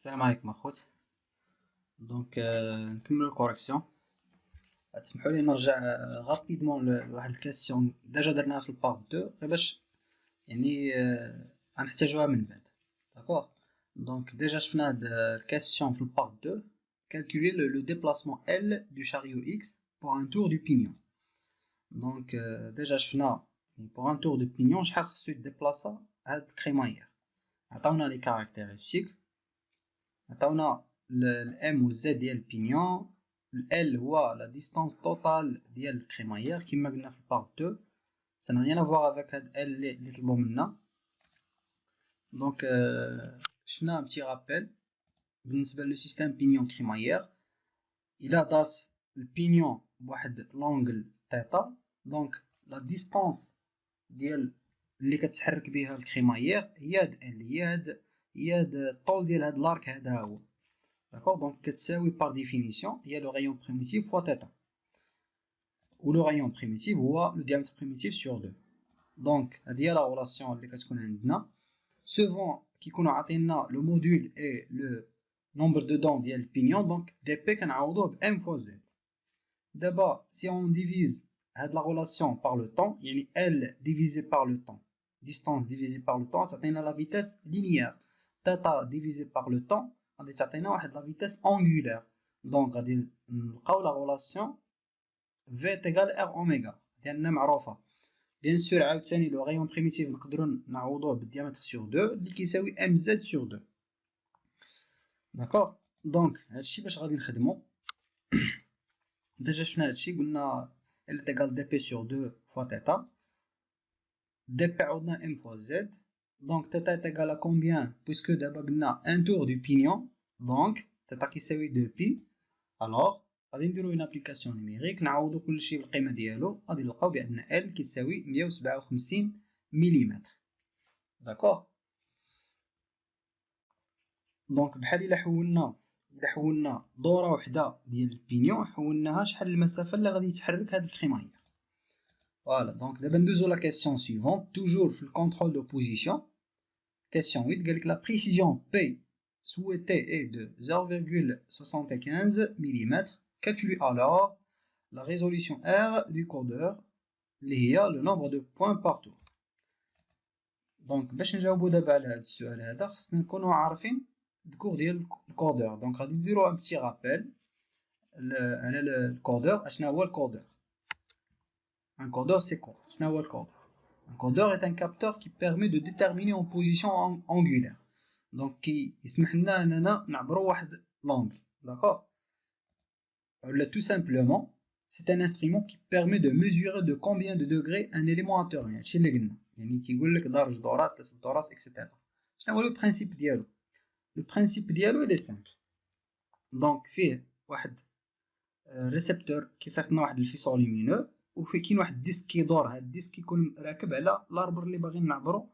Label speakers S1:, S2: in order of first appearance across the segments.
S1: السلام عليكم اخوت. نكملو الكوريكسيون. تسمحوا لي نرجع غابيدمون لواحد الكاستيون ديجا درناها في البارت 2 غير باش يعني غنحتاجوها من بعد. داكوغ. دونك ديجا شفنا هاد الكاستيون في البارت 2. calculer le déplacement L du chariot X pour un tour du pignon. دونك ديجا شفنا pour un tour du pignon شحال خصو يديبلاصا هاد الكريمايير. عطاونا لي كاركتيرستيك، عطاونا ال M و Z ديال البينيون، ال L هو لا ديستانس توتال ديال الكريمايير كيما قلنا في البارت 2. ça n'a rien à voir avec هاد L اللي طلبو منا. دونك شفنا un petit rappel بالنسبة لو سيستيم بينيون كريمايير. إلا دارت البينيون بواحد لونغل تيتا، دونك لا ديستانس ديال اللي كتحرك بها الكريمايير هي هاد L، هي هاد الطول ديال هاد لارك هذا هو. داكوغ. دونك كتساوي بار ديفينيسيون هي لو رايون بريميتيف فوا تيتا، و لو رايون بريميتيف هو لو ديامتر بريميتيف سور 2. دونك هادي هي لا غولاسيون اللي كتكون عندنا سوفون كيكونوا عاطينا لو موديل اي لو نومبر دو دون ديال البينيون. دونك دي بي كنعوضوه ب ام فوا زد. دابا سي اون ديفيز هاد لا غولاسيون بار لو طون، يعني ال ديفيزي بار لو طون، ديستانس ديفيزي بار لو طون تعطينا لا فيتاس لينيير. تيتا ديفيزي بار لو طون غادي تعطينا واحد لا فيتاس اونغولار. دونك غادي نلقاو لا غولاسيون في تيغال ار اوميغا ديالنا معروفه. بيان سور عاوتاني لو غيون بريميتيف نقدروا نعوضوه بالديامتر سور 2 اللي كيساوي ام زد سور 2. داكوغ. دونك هادشي باش غادي نخدمو. ديجا شفنا هادشي قلنا ال تيغال دي بي سور 2 فوا تيتا، دي بي عوضنا ام فوا زد. دونك تيتا تيغال ا كومبيان بويسكو دابا قلنا ان تور دو بينيون، دونك تيتا كيساوي 2 بي. الوغ غادي نديرو اون ابليكاسيون نيميريك نعوضو كلشي بالقيمه ديالو، غادي نلقاو بان ال كيساوي 157 مليمتر. داكوغ. دونك بحال الا حولنا دوره وحده ديال البينيون حولناها شحال المسافه اللي غادي يتحرك هاد الكريمايير. فوالا. دونك دابا ندوزو لا كيسيون سويفونت توجور في الكونترول دو بوزيسيون. كيسيون 8 قالك لا بريسيزيون بي souhaitée est de 0,75 mm. Calculez alors la résolution R du codeur اللي هي le nombre de points par tour. دونك باش نجاوبو دابا على هاد السؤال هذا خصنا نكونو عارفين الكور ديال الكودور. دونك غادي نديرو ان بتي رابيل على الكودور. اشنا هو الكودور؟ un codeur c'est quoi? شنو هو الكودور؟ un codeur est un capteur qui permet de déterminer en position angulaire. دونك يسمح لنا اننا نعبروا واحد لونغل. داكوغ. Là, tout simplement, c'est un instrument qui permet de mesurer de combien de degrés un élément intérieur. هادشي اللي قلنا، يعني كيقول لك دار 2 دورات 3 دورات اكسيتيرا. شنو هو لو برينسيپ ديالو؟ لو برينسيپ ديالو لي سامبل. دونك فيه واحد ريسبتور كيصيفط لنا واحد الفيصول لومينو، وفيه كاين واحد الديسك كيدور. هاد الديسك كيكون راكب على لاربر اللي باغيين نعبرو،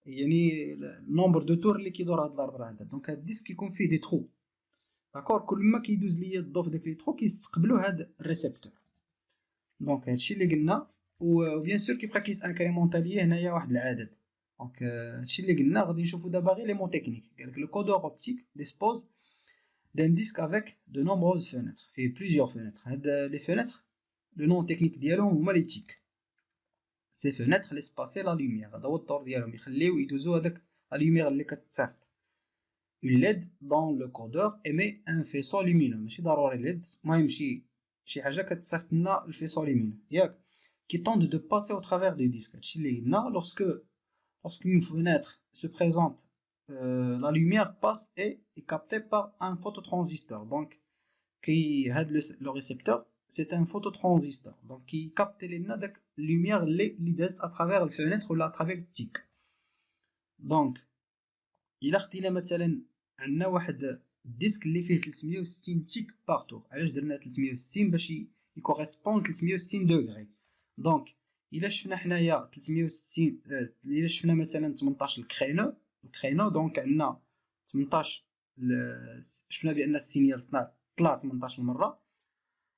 S1: يعني النومبر دو تور اللي كيدور هاد لاربر هذا. دونك هاد الديسك كيكون فيه دي ترو. داكور. كل ما كيدوز ليا الضوء في داك لي ترو كيستقبلو هاد الريسبتور. دونك هادشي اللي قلنا. و بيان سور كيبقى كيسانكريمونطا ليا هنايا واحد العدد. دونك هادشي اللي قلنا. غادي نشوفو دابا غير لي مون تكنيك. قالك لو كودور اوبتيك ديسبوز دان ديسك افيك دو نومبروز فينيتر. فيه بليزيور فينيتر. هاد لي فينيتر لو نون تكنيك ديالهم هما لي تيك. سي فينيتر لي سباسي لا لوميير. هذا هو الدور ديالهم، يخليو يدوزو هذاك لا لوميير اللي كتصيفط. Une LED dans le codeur émet un faisceau lumineux. ماشي ضروري LED، المهم شي حاجه كتصيفط لنا الفيصول لومينو ياك، qui tente de passer au travers du disque. هادشي اللي قلنا. lorsque une fenêtre se présente, la lumière passe et est captée par un phototransistor. Donc هاد le récepteur c'est un phototransistor. Donc qui capte لنا داك lumière اللي دازت à travers الفenêtre ولا à travers التيك. donc الا خدينا مثلا عندنا واحد الديسك اللي فيه 360 تيك بارتور. علاش درنا 360؟ باش يكوريسبوند 360 دوغري. دونك الا شفنا حنايا 360، الا شفنا مثلا 18 الكرينو دونك عندنا 18 شفنا بان السينيال طلع 18 مره.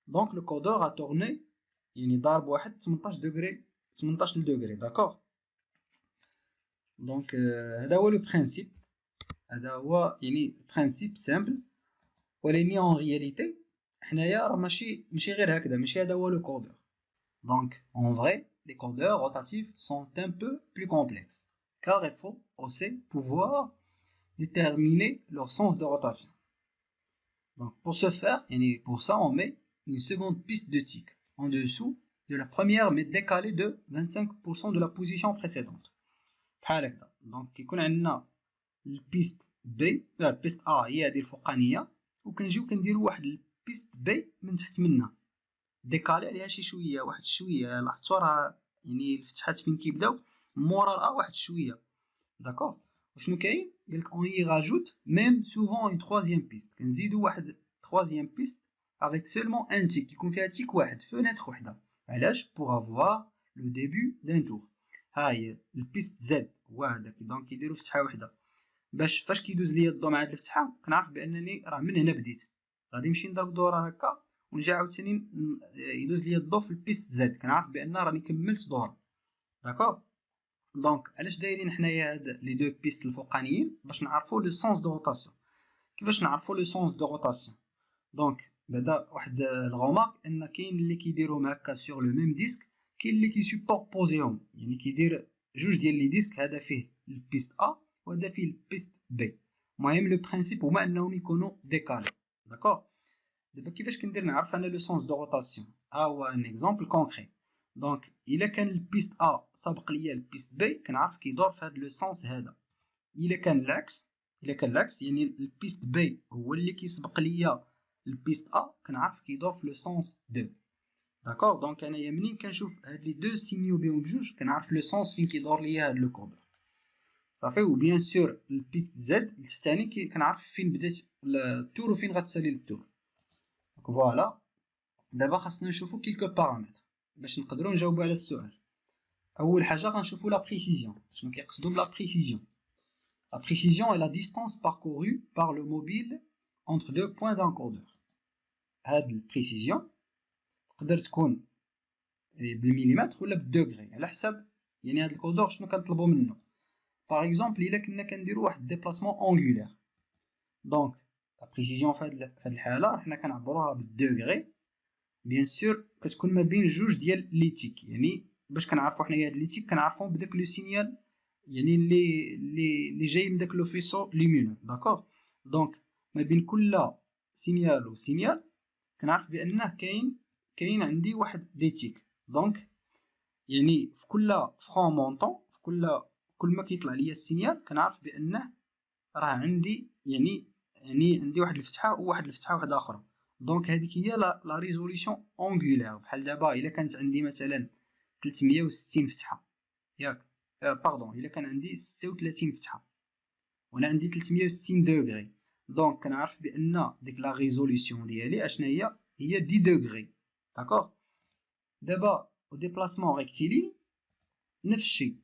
S1: دونك لو كودور غا تورني، يعني ضارب واحد 18 دوغري 18 دوغري. داكوغ. دونك هذا هو لو برينسيپ. هذا هو يعني برينسيپ سامبل، ولكن en réalité حنايا راه ماشي غير هكذا، ماشي هذا هو لو كودور. Donc en vrai les codeurs rotatifs sont un peu plus complexes car il faut aussi pouvoir déterminer leur sens de rotation. Donc pour ce faire, et pour ça on met une seconde piste de tic en dessous de la première mais décalée de 25% de la position précédente. بحال هكذا. دونك كيكون عندنا البيست بي، البيست ا هي هذه الفوقانيه، وكنجيو كنديروا واحد البيست بي من تحت منها ديكالي عليها شي شويه، واحد شويه. لاحظتوا راه يعني الفتحات فين كيبداو مورا الأ واحد شويه. داكوغ. وشنو كاين؟ قالك اون y rajoute même souvent une troisième piste، كنزيدوا واحد troisième piste avec seulement un tick، كيكون فيها تيك واحد، فونيتر وحده. علاش؟ pour avoir le début d'un tour. ها هي البيست زد هو هذاك. دونك كيديروا فتحه وحده باش فاش كيدوز ليا الضو مع هاد الفتحه كنعرف بانني راه من هنا بديت. غادي نمشي نضرب دوره هكا ونجي عاوتاني يدوز ليا الضو في البيست زد، كنعرف بان راني كملت دوره. داكوغ. دونك علاش دايرين حنايا هاد لي دو بيست الفوقانيين؟ باش نعرفوا لو سونس دو روتاسيون. كيفاش نعرفوا لو سونس دو روتاسيون؟ دونك بعدا واحد الغومارك ان كاين اللي كيديروهم هكا سور لو ميم ديسك، كاين اللي كيسوبوربوزيهم، يعني كيدير جوج ديال لي ديسك، هذا فيه البيست ا وهذا فيه البيست بي. المهم لو برينسيپ هما انهم يكونوا ديكالي. داكوغ. دابا كيفاش كندير نعرف انا لو سونس دو روتاسيون؟ ها هو ان اكزامبل كونكري. دونك الا كان البيست ا سابق ليا البيست بي كنعرف كيدور في هذا لو سونس هذا. الا كان العكس يعني البيست بي هو اللي كيسبق ليا البيست ا كنعرف كيدور في لو سونس 2. داكوغ. دونك انايا منين كنشوف هاد لي دو سينيو بهم بجوج كنعرف لو سونس فين كيدور ليا هاد لو كودور. صافي. وبيان سور البيست زد الثاني كنعرف فين بدات التور وفين غتسالي للتور. دونك فوالا. دابا خاصنا نشوفو كيلكو بارامتر باش نقدروا نجاوبوا على السؤال. اول حاجه غنشوفوا لا بريسيزيون. شنو كيقصدوا بلا بريسيزيون؟ La précision est la distance parcourue par le mobile entre deux points d'encodeur. هاد البريسيزيون تقدر تكون بالمليمتر ولا بالدوغري على حسب يعني هاد الكودور شنو كنطلبوا منه. باغ اكزومبل الا كنا كنديروا واحد ديبلاسمون اونغولير، دونك لا بريسيزيون في هاد الحاله حنا كنعبروها بالدوغري. بيان سور كتكون ما بين جوج ديال لي تيك، يعني باش كنعرفوا حنايا هاد لي تيك كنعرفوهم بداك لو سينيال يعني اللي جاي من داك لو فيسو لومينو. داكوغ. دونك ما بين كل سينيال وسينيال كنعرف بانه كاين عندي واحد دي تيك. دونك يعني في كل فرون مونطون، في كل ما كيطلع ليا السينيال كنعرف بانه راه عندي يعني عندي واحد الفتحه وواحد الفتحه واحده اخرى. دونك هذيك هي لا ريزوليسيون اونغولير. بحال دابا الا كانت عندي مثلا 360 فتحه، ياك باردون الا كان عندي 36 فتحه وانا عندي 360 دوغري، دونك كنعرف بان ديك لا ريزوليسيون ديالي اشنا هي 10 دوغري. داكوغ. دابا او ديبلاسمون ريكتيلين نفس الشيء،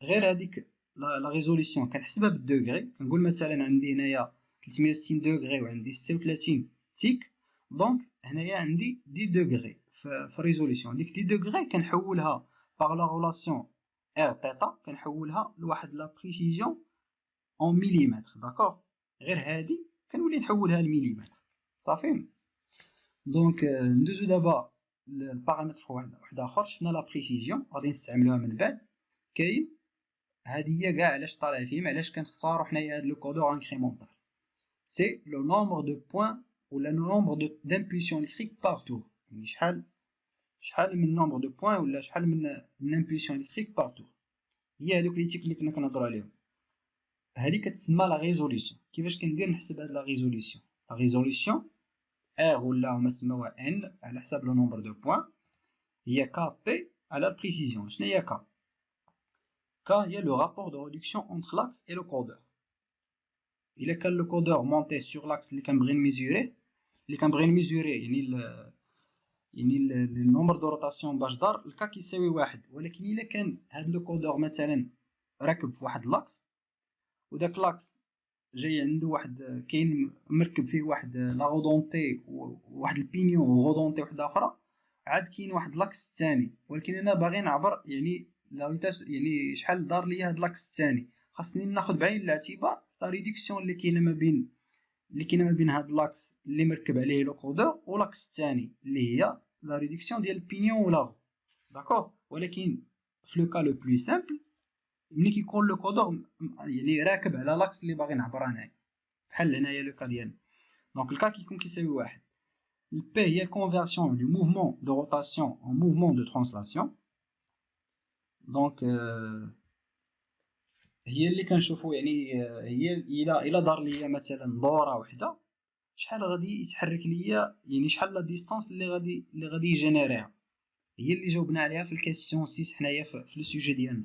S1: غير هذيك لا ريزوليسيون كنحسبها بالدوغري. كنقول مثلا عندي هنايا 360 دوغري وعندي 36 تيك، دونك هنايا عندي 10 دوغري في ريزوليسيون. ديك 10 دوغري كنحولها باغ لا ريلاسيون ار تيتا كنحولها لواحد لا بريسيزيون اون مليمتر. داكوغ. غير هادي كنولي نحولها لمليمتر. صافي. دونك ندوزو دابا البارامتر واحد اخر. شفنا لا بريسيزيون غادي نستعملوها من بعد. كاين هادي هي كاع علاش طالع فيهم، علاش كنختاروا حنايا هاد لو كودور انكريمونتال. سي لو نومبر دو بوين ولا لو نومبر دامبولسيون الكتريك بار تور، يعني شحال من نومبر دو بوين ولا شحال من امبولسيون الكتريك بار تور. هي هادوك لي تيك اللي كنا كنهضروا عليهم. هذه كتسمى لا ريزوليسيون. كيفاش كندير نحسب هاد لا ريزوليسيون؟ لا ريزوليسيون ار ولا هما سموها ان على حساب لو نومبر دو بوين هي كا بي على البريسيزيون. شنو هي كا؟ كا هي لو رابور دو ريدكسيون انتر لاكس اي لو كودور. الا كان لو كودور مونتي سور لاكس اللي كنبغي نميزوري يعني النومبر دو روتاسيون باش دار الكا كيساوي واحد. ولكن الا كان هاد لو كودور مثلا راكب في واحد لاكس وداك لاكس جاي عنده واحد كاين مركب فيه واحد لا غودونتي وواحد البينيون وغودونتي وحده اخرى، عاد كاين واحد لاكس الثاني، ولكن انا باغي نعبر يعني لا فيتاس يعني شحال دار ليا هاد لاكس الثاني. خاصني ناخذ بعين الاعتبار لا ريدكسيون اللي كاينه ما بين هاد لاكس اللي مركب عليه لو كودور ولاكس الثاني اللي هي لا ريدكسيون ديال البينيون ولا داكوغ. ولكن في لو كا لو بلو سامبل ملي كيكون لو كودور يعني راكب على لاكس اللي باغي نعبر انايا بحال هنايا لو كا ديالنا. دونك الكا كيكون كيساوي واحد. البي هي الكونفيرسيون دو موفمون دو روتاسيون ان موفمون دو ترانسلاسيون. دونك هي اللي كنشوفو يعني هي الا دار ليا مثلا دوره وحده شحال غادي يتحرك ليا يعني شحال لا ديستانس اللي غادي يجينيريها. هي اللي جاوبنا عليها في الكاستيون 6 حنايا في لو سوجي ديالنا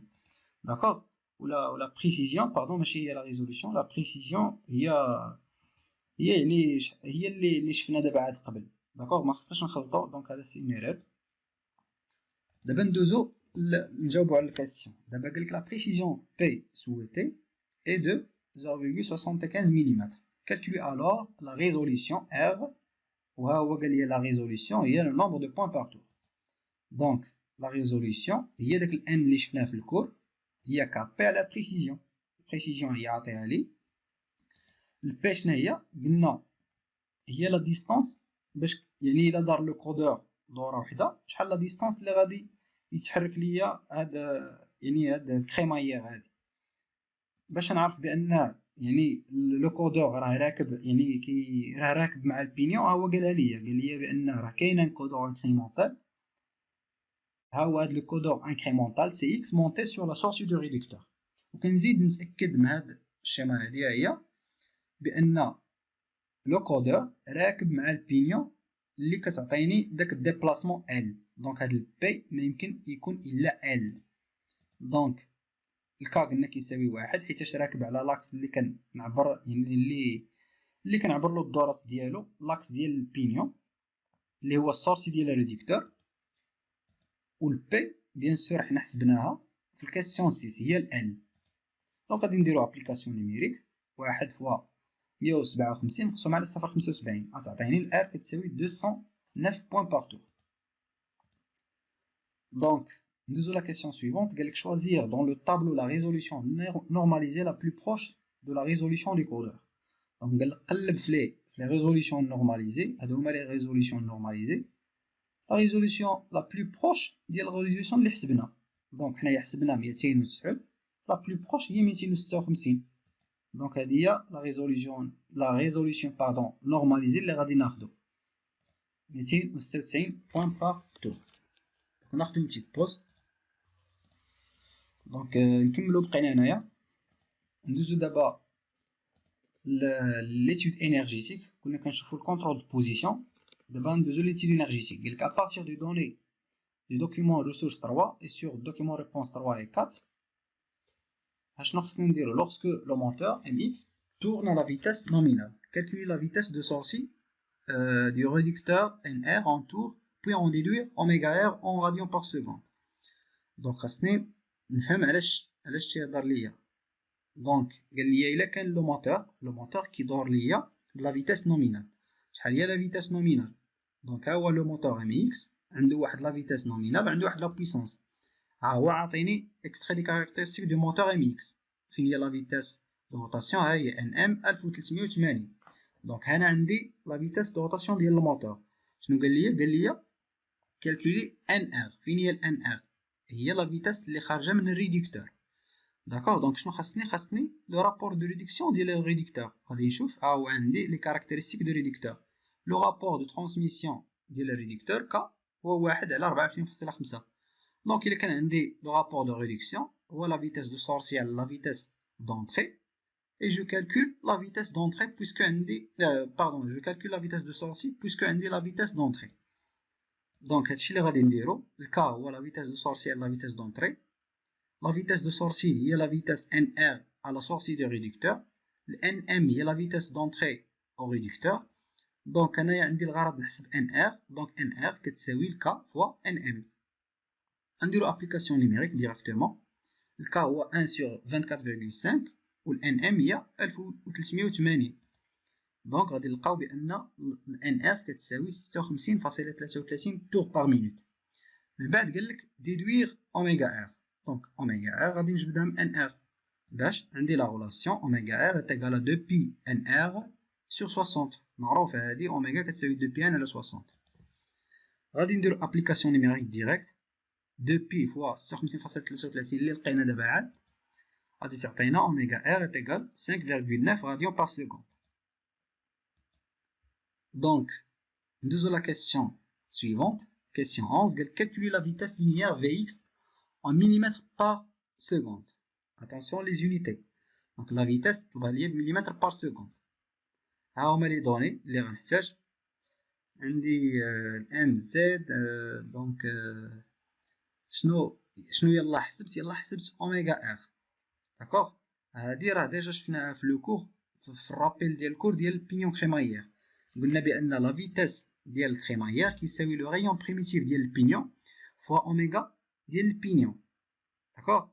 S1: داكوغ. ولا بريسيزيون باردون ماشي هي لا ريزولوسيون. لا بريسيزيون هي يعني هي اللي شفنا دابا عاد قبل داكوغ ما خصناش نخلطو. دونك هذا سي ايرور. دابا ندوزو نجاوبو على الكاستيون. دابا قالك لا بريسيزيون بي سويتي اي دو 0.75 mm. calculez alors la résolution R. وها هو قال لي لا ريزولوسيون هي لو نومبر دو بوين بار تور. دونك لا ريزولوسيون هي داك الان اللي شفناه في الكور هي كابي على بريسيزيون. البريسيزيون هي عطيها لي. البي شنو هي؟ قلنا هي لا ديستانس باش يعني الا دار لو كودور دوره وحده شحال لا ديستانس اللي غادي يتحرك ليا هاد يعني هاد الكريمايير هادي باش نعرف بان يعني لو كودور راه راكب يعني راه راكب مع البينيون. ها هو قال لي بان راه كاين ان كودور انكريمونتال. ها هو هاد لو كودور انكريمونتال سي اكس مونتي سور لا سورسي دو ريدكتور. وكنزيد نتاكد من هاد الشيما هادي هي بان لو كودور راكب مع البينيون اللي كتعطيني داك الديبلاسمون ال. دونك هاد البي ما يمكن يكون الا ال. دونك الكا قلنا كيساوي واحد حيتاش راكب على لاكس اللي كنعبر يعني اللي كنعبر له الدورات ديالو لاكس ديال البينيون اللي هو السورسي ديال الريدكتور. والبي بيان سور حنا حسبناها في الكاستيون 6 هي ال. دونك غادي نديرو ابليكاسيون نيميريك. واحد فوا 157 نقسم على 0.75 غتعطيني الار كتساوي 209 بوين بار تور. دونك ندوزو لا كيسيون سويفونت. قالك choisir dans le tableau la résolution normalisée la plus proche de la résolution du codeur. دونك قالك قلب في لي ريزوليسيون نورماليزي. هادو هما لي ريزوليسيون نورماليزي. لا ريزوليسيون لا بلو بروش ديال الريزوليسيون اللي حسبنا. دونك حنايا حسبنا 209 لا بلو بروش هي 256. دونك هادي هي لا ريزوليسيون باردون نورماليزي اللي غادي ناخدو 296 بوين بار تور. ناخدو اون بتيت بوز. دونك نكملو بقينا هنايا. ندوزو دابا ليتود انرجيتيك. كنا كنشوفو الكونترول دو بوزيسيون. دابا ندوزو ليتود انرجيتيك. قالك à partir du données du document ressource 3 et sur document réponse 3 et 4 اشنو خصنا نديرو lorsque le moteur mx tourne à la vitesse nominale. Calculer la vitesse de sortie du réducteur nr en tour puis en déduire oméga r en radians par seconde. دونك خاصني نفهم علاش تيهضر ليا. دونك قال لي الا كان لو موتور كيدور ليا بلا فيتاس نومينال. شحال هي لا فيتاس نومينال؟ دونك ها هو لو موتور ام اكس عنده واحد لا فيتاس نومينال عنده واحد لا بويسونس. ها هو عاطيني اكستري دي كاركتيرستيك دو موتور ام اكس. فين هي لا فيتاس دو روتاسيون؟ ها هي ان ام 1380. دونك هنا عندي لا فيتاس دو روتاسيون ديال الموتور. شنو قال لي كالكولي ان ار. فين هي الان ار؟ هي لا فيتاس اللي خارجه من الريدكتور داكوغ. دونك شنو خاصني لو رابور دو ريدكسيون ديال الريدكتور. غادي نشوف ها هو عندي لي كاركتيرستيك دو ريدكتور. لو رابور دو ترانسميسيون ديال الريدكتور ك هو 1 على 24.5. دونك الا كان عندي لو رابور دو ريدكسيون هو لا فيتاس دو سورسي على لا فيتاس دونطري et je calcule la vitesse d'entrée puisque عندي je calcule la vitesse de sortie puisque عندي la vitesse d'entrée. دونك هادشي اللي غادي نديرو. الكا هو لا فيتاس دو سورسي على لا فيتاس دونطري. لا فيتاس دو سورسي هي لا فيتاس ان ار على سورسي دو ريدكتور. الان ام هي لا فيتاس دونطري او ريدكتور. دونك انايا عندي الغرض نحسب ان ار. دونك ان ار كتساوي الكا فوا ان ام. غنديرو ابليكاسيون نيميريك ديريكتومون. الكا هو 1 sur 24.5 والان ام هي 1380. دونك غادي نلقاو بان الان ار كتساوي 56.33 تور بار مينوت. من بعد قالك ديدوير اوميغا ار. دونك اوميغا ار غادي نجبدها من ان ار. باش عندي لا غولاسيون اوميغا ار est égal à 2 pi nr sur 60. معروفة هادي اوميغا كتساوي 2 pi n على 60. غادي نديرو ابليكاسيون نيميريك ديريكت 2 pi فوا 56.33 اللي لقينا دابا عاد غادي تعطينا اوميغا ار est égal 5,9 radians par seconde. Donc ندوزو la question suivante. Question 11. Calculer la vitesse linéaire Vx en millimètres par seconde. Attention les unités. Donc la vitesse تبقى millimètres par seconde. ها هما لي دوني اللي غنحتاج. عندي ام زد دونك شنو يلا حسبت اوميغا ار. داكوغ هادي راه ديجا شفناها في لو كور في الرابيل ديال الكور ديال البينيون كريمايير. قلنا بان لا فيتاس ديال الكريمايير كيساوي لو رايون بريميتيف ديال البينيون فوا اوميغا ديال البينيون. داكوغ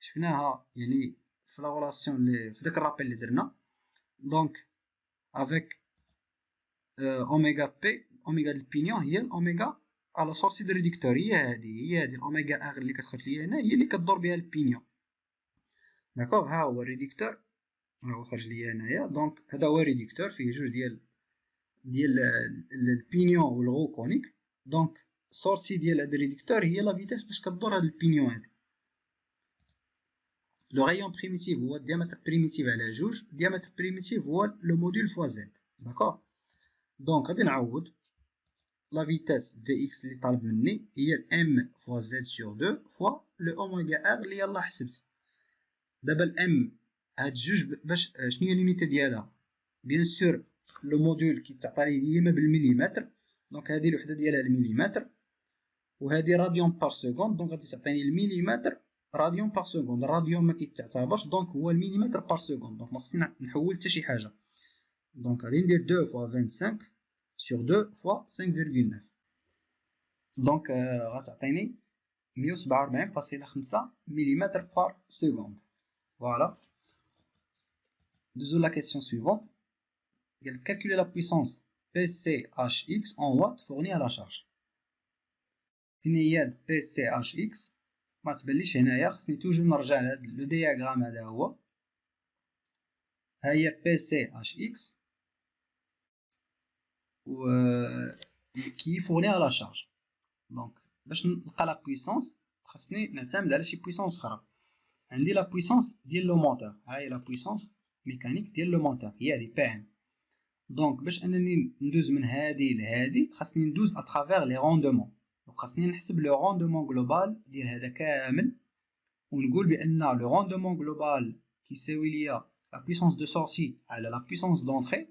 S1: شفناها يعني في لا غولاسيون اللي في داك الرابيل اللي درنا. دونك افيك اوميغا بي اوميغا ديال البينيون هي الاوميغا على سورسي دو ريدكتور. هي هادي الاوميغا ار اللي كتخرج ليا هنا هي اللي كدور بها البينيون. داكوغ ها هو الريدكتور ها هو خرج ليا هنايا. دونك هذا هو الريدكتور فيه جوج ديال البينيون والغو كونيك. دونك سورسي ديال هاد الريدكتور هي لا فيتاس باش كدور هاد البينيون هادي. لو رايون بريميتيف هو الديامتر بريميتيف على جوج. الديامتر بريميتيف هو لو موديل فوا زد. داكوغ دونك غادي نعوض لا فيتاس في اكس اللي طالب مني هي ام فوا زد سور 2 فوا لو اوميغا ار اللي يلاه حسبت. دابا الام هاد جوج باش شنو هي لونيتي ديالها؟ بيان سور لو موديل كيتعطى لي ديما بالمليمتر. دونك هادي الوحده ديالها المليمتر وهادي راديون بار سكوند. دونك غادي تعطيني المليمتر راديون بار سكوند. الراديون ما كيتعتبرش دونك هو المليمتر بار سكوند. دونك ما خصني نحول حتى شي حاجه. دونك غادي ندير 2 فوا 25 sur 2 fois 5,9. Donc غتعطيني 147.5 mm par seconde. Voilà. Deuxième la question suivante. Calculer la puissance PCHX en watts fournie à la charge. فين هي PCHX؟ ما تبانليش هنايا. خصني توجور نرجع لهاد لو دياغرام. هذا هو ها هي PCHX و كي فورني على شارج. دونك باش نلقى لا بويسونس خاصني نعتمد على شي بويسونس اخرى. عندي لا بويسونس ديال لو موتور. ها هي لا بويسونس ميكانيك ديال لو موتور هي هادي بي ام. دونك باش انني ندوز من هادي لهادي خاصني ندوز اترافير لي روندمون. دونك خاصني نحسب لو روندمون جلوبال ديال هذا كامل ونقول بان لو روندمون جلوبال كيساوي ليا لا بويسونس دو سورسي على لا بويسونس دونطري.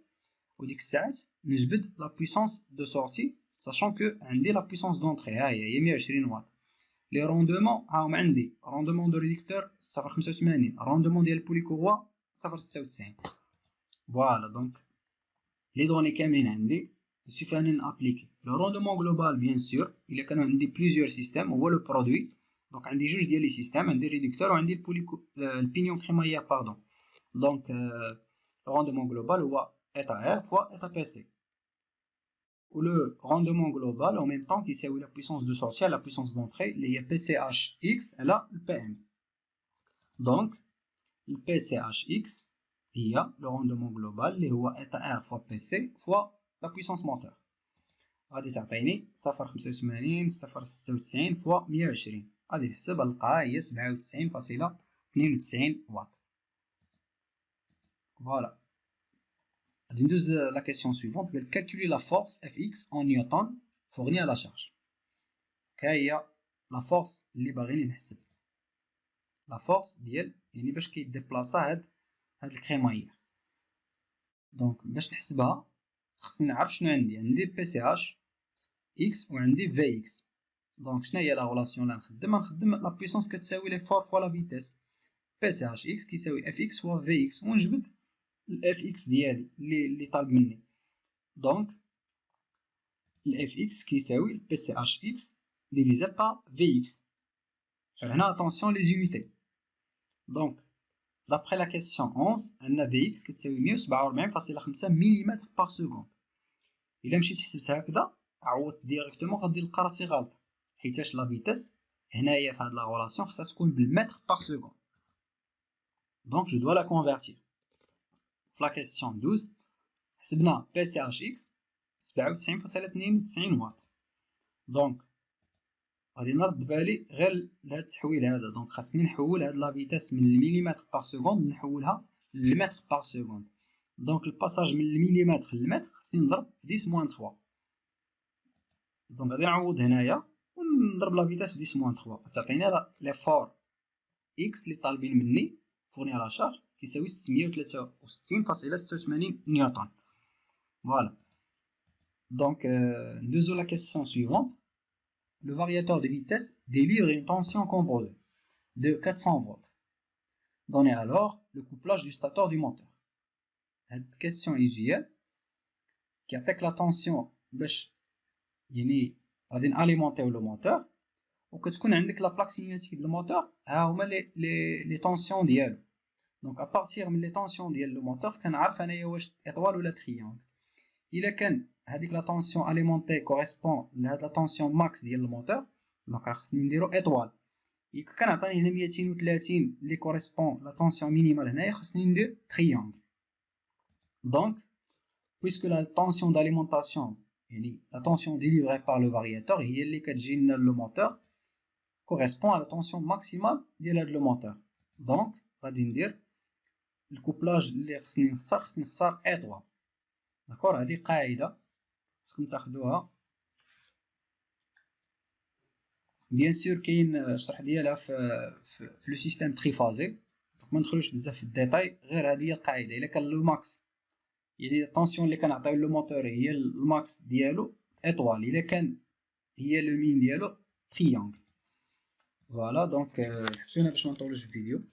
S1: وديك الساعات نجبد لا بويسونس دو سورسي ساشون كو عندي لا بويسونس دونطري ها هي 120 واط. لي روندمون هاهم عندي روندمون دو ريدكتور 0.85 روندمون ديال البوليكوروا 0.96. فوالا دونك لي دوني كاملين عندي سيفي اني نابليكي لو روندمون جلوبال. بيان سور الا كانوا عندي بليزيور سيستيم هو لو برودوي. دونك عندي جوج ديال لي سيستيم عندي الريدكتور وعندي البينيون كريمايير باردون. دونك لو روندمون جلوبال هو eta R fois eta PC. Ou le rendement global en même temps qui c'est la puissance de sortie à la puissance d'entrée, il y a PCHX et là le PM. Donc, le PCHX, il y a le rendement global, il y a eta R fois PC fois la puissance moteur. غادي تعطيني 0.85 0.96 fois 120. غادي نحسب نلقاها هي 97.92 واط. Voilà. La question suivante, calculer la force Fx en newton fournie à la charge. Quelle est la force اللي باغيين نحسب؟ la force ديال يعني باش كيديبلاصا هاد الكريمايير. دونك باش نحسبها خصني نعرف شنو عندي بي سي اش اكس وعندي في اكس. دونك شنو هي لا غولاسيون اللي نخدم لا بويسونس كتساوي لي فور فوا لا فيتيس. بي سي اش اكس كيساوي اف اكس فوا في اكس ونجبد الاف اكس ديالي اللي طالب مني. دونك الاف اكس كيساوي البي سي اش اكس ديفيزي بار في اكس. هنا اتونسيون لي زونيتي. دونك دابخي لا كيسيون 11 عندنا في اكس كتساوي 147.5 ملم بار سكوند. الا مشيت حسبت هكذا عوضت ديريكتومون غادي نلقى راسي غلط حيتاش لا فيتاس هنايا في هاد لا غولاسيون خصها تكون بالمتر بار سكوند. donc je dois la convertir. La question 12 حسبنا PCHX 97.92 واط. دونك غادي نرد بالي غير لهاد التحويل هذا. دونك خاصني نحول هاد لا فيتاس من المليمتر بار سكوند نحولها للمتر بار سكوند. دونك الباساج من المليمتر للمتر خاصني نضرب في 10 موان 3. دونك غادي نعوض هنايا ونضرب لا فيتاس في 10 موان 3 تعطينا ليفور اكس اللي طالبين مني فورني على شارج كيساوي 663.86 نيوتن. Voilà. Donc, nous avons la question suivante. Le variateur de vitesse délivre une tension composée de 400 volts. Donnez alors le couplage du stateur du moteur. Cette question est qui attaque la tension باش يعني غادي ناليمونتيو لو موتور وكتكون عندك لا بلاك سينياتيك ديال الموتور ها هما لي طونسيون ديالو. دونك ابارتيغ من لي طونسيون ديال لو موتور كنعرف انايا واش ايطوال ولا تريانغل. الا كان هذيك لا طونسيون اليمونتي كوريسبون لهاد لا طونسيون ماكس ديال الموتور دونك راه خصني نديرو ايطوال. الا كان عطاني هنا 230 اللي كوريسبون لا طونسيون مينيمال هنايا خصني ندير تريانغل. دونك puisque la tension d'alimentation يعني la tension délivrée par le variateur هي اللي كتجي لنا لو موتور correspond à la tension maximale ديال هاد لو موتور. دونك غادي ندير الكوبلاج اللي خصني نختار ايطوال. داكور هذه قاعده خصكم تاخذوها. بيان سور كاين الشرح ديالها في لو سيستيم تريفازي دونك ما ندخلوش بزاف في الديتاي غير هذه هي القاعده. الا كان لو ماكس يعني الطونسيون اللي كنعطيو لو موتور هي الماكس ديالو ايطوال الا كان هي لو مين ديالو تريانغل. فوالا دونك حبسونا باش ما نطولوش الفيديو.